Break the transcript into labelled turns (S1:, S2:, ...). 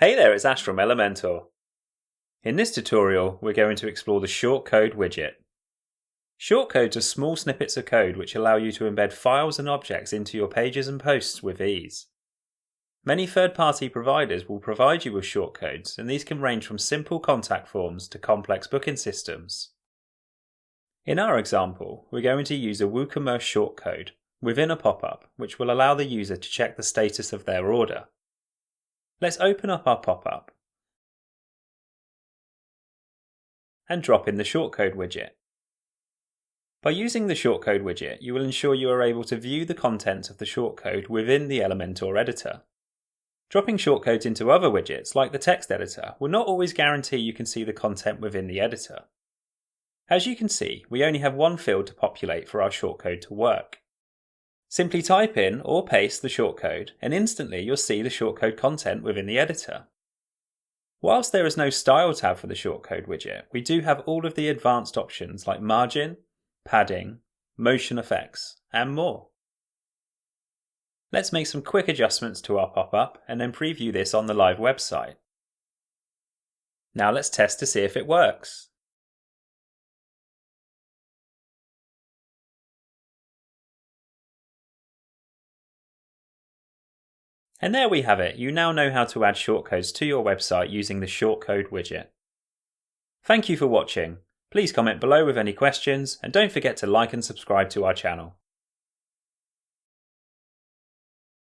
S1: Hey there, it's Ash from Elementor. In this tutorial, we're going to explore the Shortcode widget. Shortcodes are small snippets of code which allow you to embed files and objects into your pages and posts with ease. Many third-party providers will provide you with shortcodes, and these can range from simple contact forms to complex booking systems. In our example, we're going to use a WooCommerce shortcode within a pop-up which will allow the user to check the status of their order. Let's open up our pop-up and drop in the Shortcode widget. By using the Shortcode widget, you will ensure you are able to view the contents of the shortcode within the Elementor editor. Dropping shortcodes into other widgets, like the text editor, will not always guarantee you can see the content within the editor. As you can see, we only have one field to populate for our shortcode to work. Simply type in or paste the shortcode, and instantly you'll see the shortcode content within the editor. Whilst there is no Style tab for the Shortcode widget, we do have all of the advanced options like margin, padding, motion effects, and more. Let's make some quick adjustments to our pop-up and then preview this on the live website. Now let's test to see if it works. And there we have it. You now know how to add shortcodes to your website using the Shortcode widget. Thank you for watching. Please comment below with any questions, and don't forget to like and subscribe to our channel.